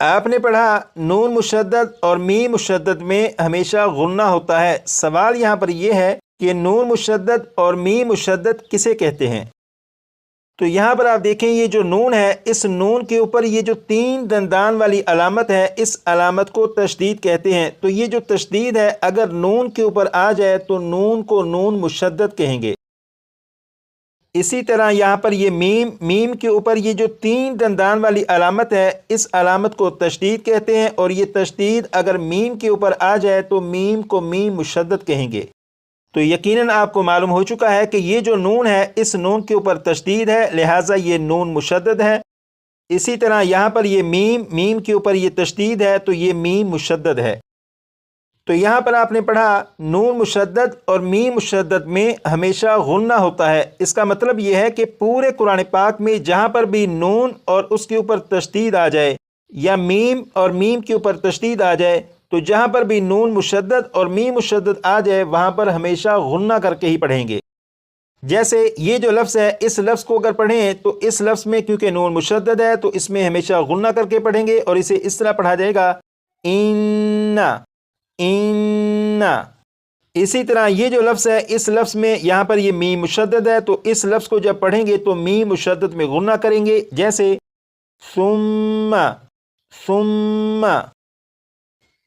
آپ نے پڑھا نون مشدد اور میم مشدد میں ہمیشہ غنہ ہوتا ہے۔ سوال یہاں پر یہ ہے کہ نون مشدد اور میم مشدد کسے کہتے ہیں؟ تو یہاں پر آپ دیکھیں یہ جو نون ہے، اس نون کے اوپر یہ جو 3 دندان والی علامت ہے، اس علامت کو تشدید کہتے ہیں۔ تو یہ جو تشدید ہے اگر نون کے اوپر آ جائے تو نون کو نون مشدد کہیں گے۔ اسی طرح یہاں پر یہ میم کے اوپر یہ جو 3 دندان والی علامت ہے، اس علامت کو تشدید کہتے ہیں، اور یہ تشدید اگر میم کے اوپر آ جائے تو میم کو میم مشدد کہیں گے۔ تو یقیناً آپ کو معلوم ہو چکا ہے کہ یہ جو نون ہے اس نون کے اوپر تشدید ہے، لہٰذا یہ نون مشدد ہے۔ اسی طرح یہاں پر یہ میم کے اوپر یہ تشدید ہے تو یہ میم مشدد ہے۔ تو یہاں پر آپ نے پڑھا نون مشدد اور میم مشدد میں ہمیشہ غنہ ہوتا ہے۔ اس کا مطلب یہ ہے کہ پورے قرآن پاک میں جہاں پر بھی نون اور اس کے اوپر تشدید آ جائے یا میم اور میم کے اوپر تشدید آ جائے، تو جہاں پر بھی نون مشدد اور میم مشدد آ جائے وہاں پر ہمیشہ غنہ کر کے ہی پڑھیں گے۔ جیسے یہ جو لفظ ہے اس لفظ کو اگر پڑھیں تو اس لفظ میں کیونکہ نون مشدد ہے تو اس میں ہمیشہ غنہ کر کے پڑھیں گے، اور اسے اس طرح پڑھا جائے گا اِنَّا۔ اسی طرح یہ جو لفظ ہے اس لفظ میں یہاں پر یہ میم مشدد ہے تو اس لفظ کو جب پڑھیں گے تو میم مشدد میں غنہ کریں گے، جیسے ثم۔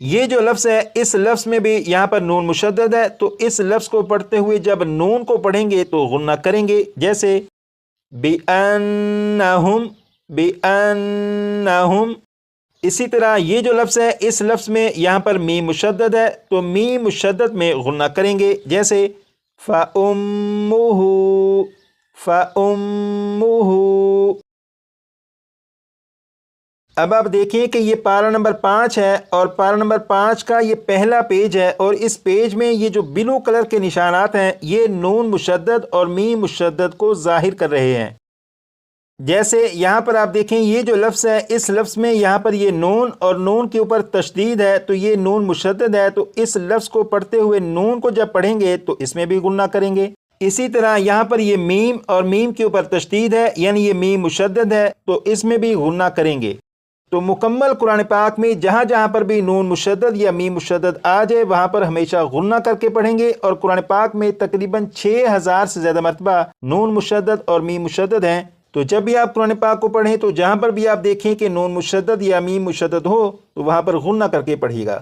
یہ جو لفظ ہے اس لفظ میں بھی یہاں پر نون مشدد ہے تو اس لفظ کو پڑھتے ہوئے جب نون کو پڑھیں گے تو غنہ کریں گے، جیسے بِأَنَّهُمْ۔ اسی طرح یہ جو لفظ ہے اس لفظ میں یہاں پر میم مشدد ہے تو میم مشدد میں غنہ کریں گے، جیسے فَأُمُّهُ۔ اب آپ دیکھیں کہ یہ پارہ نمبر 5 ہے، اور پارہ نمبر 5 کا یہ پہلا پیج ہے، اور اس پیج میں یہ جو بلو کلر کے نشانات ہیں یہ نون مشدد اور میم مشدد کو ظاہر کر رہے ہیں۔ جیسے یہاں پر آپ دیکھیں یہ جو لفظ ہے اس لفظ میں یہاں پر یہ نون اور نون کے اوپر تشدید ہے تو یہ نون مشدد ہے، تو اس لفظ کو پڑھتے ہوئے نون کو جب پڑھیں گے تو اس میں بھی غنہ کریں گے۔ اسی طرح یہاں پر یہ میم اور میم کے اوپر تشدید ہے یعنی یہ میم مشدد ہے تو اس میں بھی غنہ کریں گے۔ تو مکمل قرآن پاک میں جہاں جہاں پر بھی نون مشدد یا میم مشدد آ جائے وہاں پر ہمیشہ غنہ کر کے پڑھیں گے، اور قرآن پاک میں تقریباً 6000 سے زیادہ مرتبہ نون مشدد اور میم مشدد ہیں۔ تو جب بھی آپ قرآن پاک کو پڑھیں تو جہاں پر بھی آپ دیکھیں کہ نون مشدد یا میم مشدد ہو تو وہاں پر غنہ کر کے پڑھیے گا۔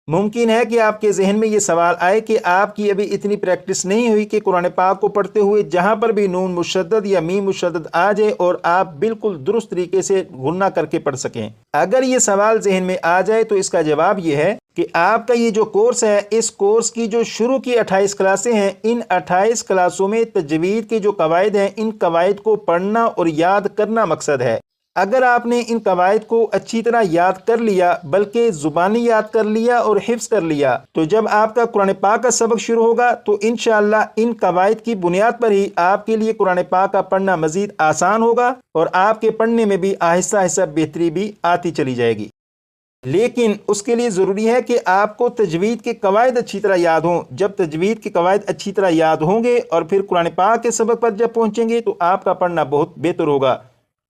ممکن ہے کہ آپ کے ذہن میں یہ سوال آئے کہ آپ کی ابھی اتنی پریکٹس نہیں ہوئی کہ قرآن پاک کو پڑھتے ہوئے جہاں پر بھی نون مشدد یا میم مشدد آ جائے اور آپ بالکل درست طریقے سے غنہ کر کے پڑھ سکیں۔ اگر یہ سوال ذہن میں آ جائے تو اس کا جواب یہ ہے کہ آپ کا یہ جو کورس ہے اس کورس کی جو شروع کی 28 کلاسیں ہیں، ان 28 کلاسوں میں تجوید کے جو قواعد ہیں ان قواعد کو پڑھنا اور یاد کرنا مقصد ہے۔ اگر آپ نے ان قواعد کو اچھی طرح یاد کر لیا بلکہ زبانی یاد کر لیا اور حفظ کر لیا تو جب آپ کا قرآن پاک کا سبق شروع ہوگا تو انشاءاللہ ان قواعد کی بنیاد پر ہی آپ کے لیے قرآن پاک کا پڑھنا مزید آسان ہوگا اور آپ کے پڑھنے میں بھی آہستہ آہستہ بہتری بھی آتی چلی جائے گی۔ لیکن اس کے لیے ضروری ہے کہ آپ کو تجوید کے قواعد اچھی طرح یاد ہوں۔ جب تجوید کے قواعد اچھی طرح یاد ہوں گے اور پھر قرآن پاک کے سبق پر جب پہنچیں گے تو آپ کا پڑھنا بہت بہتر ہوگا،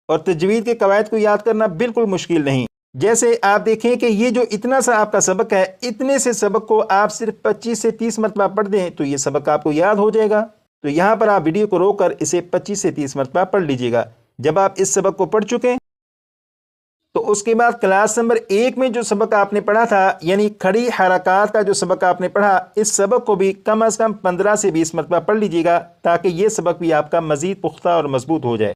اور تجوید کے قواعد کو یاد کرنا بالکل مشکل نہیں۔ جیسے آپ دیکھیں کہ یہ جو اتنا سا آپ کا سبق ہے، اتنے سے سبق کو آپ صرف 25 سے 30 مرتبہ پڑھ دیں تو یہ سبق آپ کو یاد ہو جائے گا۔ تو یہاں پر آپ ویڈیو کو روک کر اسے 25 سے 30 مرتبہ پڑھ لیجئے گا۔ جب آپ اس سبق کو پڑھ چکیں تو اس کے بعد کلاس نمبر 1 میں جو سبق آپ نے پڑھا تھا یعنی کھڑی حرکات کا جو سبق آپ نے پڑھا، اس سبق کو بھی کم از کم 15 سے 20 مرتبہ پڑھ لیجئے گا تاکہ یہ سبق بھی آپ کا مزید پختہ اور مضبوط ہو جائے۔